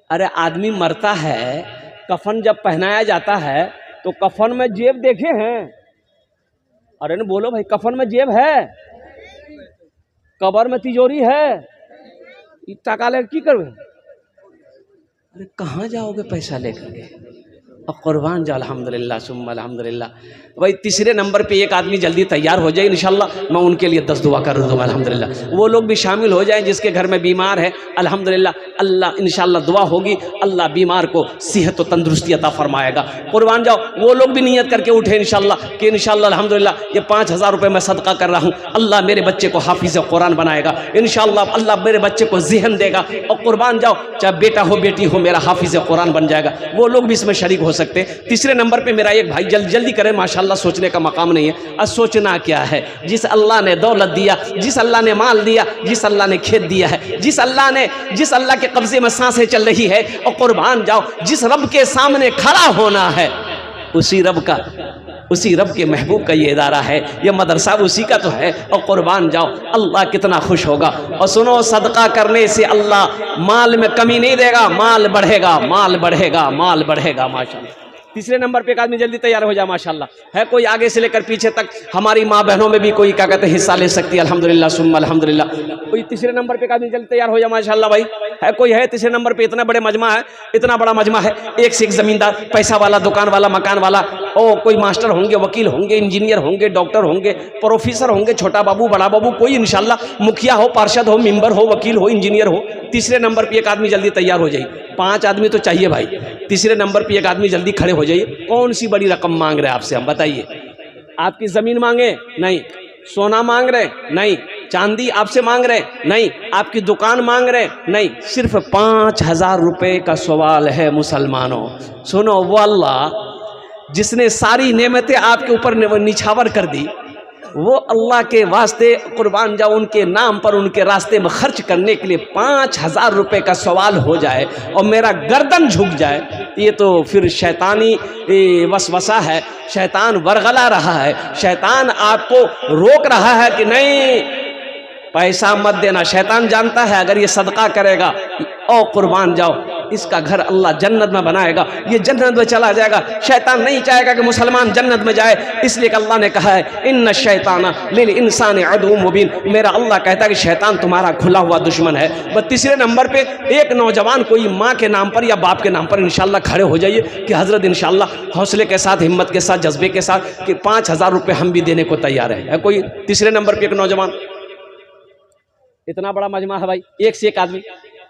अरे आदमी मरता है, कफन जब पहनाया जाता है तो कफन में जेब देखे हैं? अरे न बोलो भाई, कफन में जेब है? कबर में तिजोरी है? इतना काले की करवे? अरे कहाँ जाओगे पैसा लेकर के? और कुर्बान जाओ अल्हम्दुलिल्लाह सुम्मा अल्हम्दुलिल्लाह। भाई तीसरे नंबर पे एक आदमी जल्दी तैयार हो जाए इंशाल्लाह, मैं उनके लिए 10 दुआ कर दूँगा अल्हम्दुलिल्लाह। वो लोग भी शामिल हो जाएं जिसके घर में बीमार है, अल्हम्दुलिल्लाह अल्लाह इंशाल्लाह दुआ होगी, अल्लाह बीमार को सेहत और तंदुरुस्ती अता फरमाएगा। कुर्बान जाओ वो लोग भी नियत करके उठे इंशाल्लाह कि इंशाल्लाह अल्हम्दुलिल्लाह ये 5000 रुपये मैं सदका कर रहा हूँ, अल्लाह मेरे बच्चे को हाफिज़ कुरान बनाएगा इंशाल्लाह, अल्लाह मेरे बच्चे को ज़हन देगा। और कुर्बान जाओ चाहे बेटा हो बेटी हो, मेरा हाफिज़ कुरान बन जाएगा। वो लोग भी इसमें शरीक हो सकते हैं। तीसरे नंबर पे मेरा एक भाई जल्दी करें, माशाल्लाह सोचने का मकाम नहीं है। अब सोचना क्या है, जिस अल्लाह ने दौलत दिया, जिस अल्लाह ने माल दिया, जिस अल्लाह ने खेत दिया है, जिस अल्लाह के कब्जे में सांसें चल रही है, और कुर्बान जाओ जिस रब के सामने खड़ा होना है, उसी रब के महबूब का ये इदारा है, ये मदरसा उसी का तो है। और कुर्बान जाओ अल्लाह कितना खुश होगा। और सुनो, सदका करने से अल्लाह माल में कमी नहीं देगा, माल बढ़ेगा, माल बढ़ेगा, माल बढ़ेगा माशाल्लाह। तीसरे नंबर पे एक आदमी जल्दी तैयार हो जाए माशाल्लाह। है कोई आगे से लेकर पीछे तक, हमारी माँ बहनों में भी कोई क्या कहते हैं हिस्सा ले सकती है अल्हम्दुलिल्लाह सुम्मा अल्हम्दुलिल्लाह। कोई तीसरे नंबर पे एक आदमी जल्दी तैयार हो जाए माशाल्लाह भाई। है कोई है तीसरे नंबर पे? इतना बड़ा मजमा है, इतना बड़ा मजमा है, एक से एक जमींदार, पैसा वाला, दुकान वाला, मकान वाला, ओ कोई मास्टर होंगे, वकील होंगे, इंजीनियर होंगे, डॉक्टर होंगे, प्रोफेसर होंगे, छोटा बाबू बड़ा बाबू, कोई इंशाल्लाह मुखिया हो, पार्षद हो, मेंबर हो, वकील हो, इंजीनियर हो। तीसरे नंबर पे एक आदमी जल्दी तैयार हो जाइए। 5 आदमी तो चाहिए भाई। तीसरे नंबर पे एक आदमी जल्दी खड़े हो जाइए। कौन सी बड़ी रकम मांग रहे हैं आपसे, हम बताइए। आपकी जमीन मांगे? नहीं। सोना मांग रहे? नहीं। चांदी आपसे मांग रहे? नहीं। आपकी दुकान मांग रहे? नहीं। सिर्फ 5000 रुपये का सवाल है मुसलमानों। सुनो, वो अल्लाह जिसने सारी नेमतें आपके ऊपर निछावर कर दी, वो अल्लाह के वास्ते कुर्बान जाओ उनके नाम पर उनके रास्ते में खर्च करने के लिए 5000 रुपये का सवाल हो जाए और मेरा गर्दन झुक जाए, ये तो फिर शैतानी वसवसा है। शैतान वरगला रहा है, शैतान आपको रोक रहा है कि नहीं पैसा मत देना। शैतान जानता है अगर ये सदका करेगा, ओ कुर्बान जाओ इसका घर अल्लाह जन्नत में बनाएगा, ये जन्नत में चला जाएगा। शैतान नहीं चाहेगा कि मुसलमान जन्नत में जाए, इसलिए कि अल्लाह ने कहा है इन्ना शैताना लिल इंसान अदुव्वुम मुबीन। मेरा अल्लाह कहता है कि शैतान तुम्हारा खुला हुआ दुश्मन है। बस तीसरे नंबर पे एक नौजवान कोई माँ के नाम पर या बाप के नाम पर इंशाल्लाह खड़े हो जाइए कि हजरत इंशाल्लाह हौसले के साथ, हिम्मत के साथ, जज्बे के साथ कि 5000 रुपये हम भी देने को तैयार है कोई? तीसरे नंबर पर एक नौजवान, इतना बड़ा मजमा है भाई, एक से एक आदमी,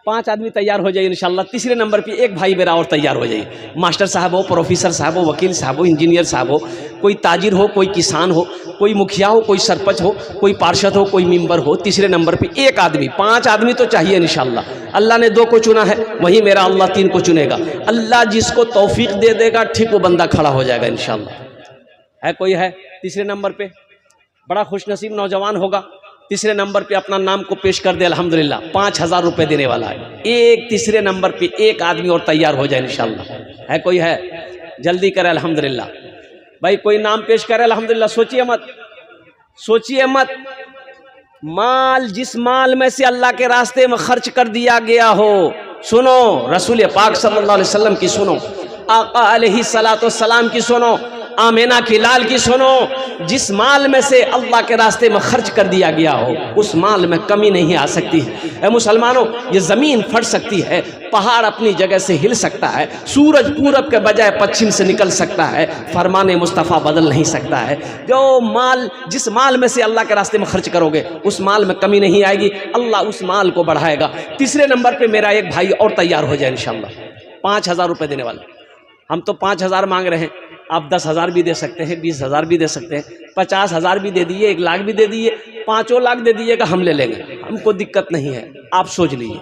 5 आदमी तैयार हो जाइए इंशाल्लाह। तीसरे नंबर पे एक भाई मेरा और तैयार हो जाइए। मास्टर साहब हो, प्रोफेसर साहब हो, वकील साहब हो, इंजीनियर साहब हो, कोई ताजिर हो, कोई किसान हो, कोई मुखिया हो, कोई सरपंच हो, कोई पार्षद हो, कोई मेंबर हो। तीसरे नंबर पे एक आदमी, 5 आदमी तो चाहिए इंशाल्लाह। अल्लाह ने 2 को चुना है, वही मेरा अल्लाह 3 को चुनेगा। अल्लाह जिसको तौफीक दे देगा ठीक वो बंदा खड़ा हो जाएगा इंशाल्लाह। है कोई है तीसरे नंबर पे? बड़ा खुशनसीब नौजवान होगा, तीसरे नंबर पे अपना नाम को पेश कर दे अल्हम्दुलिल्लाह, 5000 रुपये देने वाला है। एक तीसरे नंबर पे एक आदमी और तैयार हो जाए इंशाल्लाह। है कोई है? जल्दी करे अल्हम्दुलिल्लाह भाई, कोई नाम पेश करे अल्हम्दुलिल्लाह। सोचिए मत, माल जिस माल में से अल्लाह के रास्ते में खर्च कर दिया गया हो, सुनो रसूल पाक सल्लल्लाहु अलैहि वसल्लम की सुनो, आका अलैहिस्सलातु वस्सलाम की सुनो, आमेना की लाल की सुनो। जिस माल में से अल्लाह के रास्ते में खर्च कर दिया गया हो, उस माल में कमी नहीं आ सकती है। मुसलमानों, ये ज़मीन फट सकती है, पहाड़ अपनी जगह से हिल सकता है, सूरज पूरब के बजाय पश्चिम से निकल सकता है, फरमाने मुस्तफ़ा बदल नहीं सकता है। जिस माल में से अल्लाह के रास्ते में खर्च करोगे, उस माल में कमी नहीं आएगी, अल्लाह उस माल को बढ़ाएगा। तीसरे नंबर पर मेरा एक भाई और तैयार हो जाए इंशाल्लाह, 5000 रुपये देने वाला। हम तो 5000 मांग रहे हैं, आप 10,000 भी दे सकते हैं, 20,000 भी दे सकते हैं, 50,000 भी दे दिए, 1 लाख भी दे दिए, 5 लाख दे दिएगा, हम ले लेंगे, हमको दिक्कत नहीं है। आप सोच लीजिए।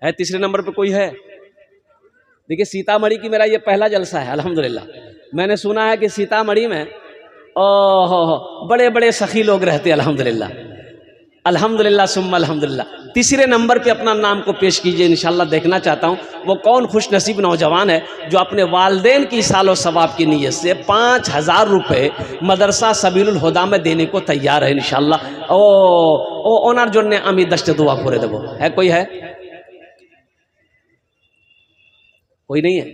है तीसरे नंबर पे कोई है? देखिए सीतामढ़ी की मेरा ये पहला जलसा है अल्हम्दुलिल्लाह। मैंने सुना है कि सीतामढ़ी में ओहो, बड़े बड़े सखी लोग रहते अल्हम्दुलिल्लाह, अल्हम्दुलिल्लाह सुम्मा अल्हम्दुलिल्लाह। तीसरे नंबर पे अपना नाम को पेश कीजिए, इंशाल्लाह देखना चाहता हूँ वो कौन खुश नसीब नौजवान है जो अपने वालदेन की सालो सवाब की नीयत से 5000 रुपये मदरसा सबीलुल हुदा में देने को तैयार है इंशाल्लाह। ओ ओनार जोन्ने आमी दश्त दुआ करे देबो। है कोई? है कोई? नहीं है?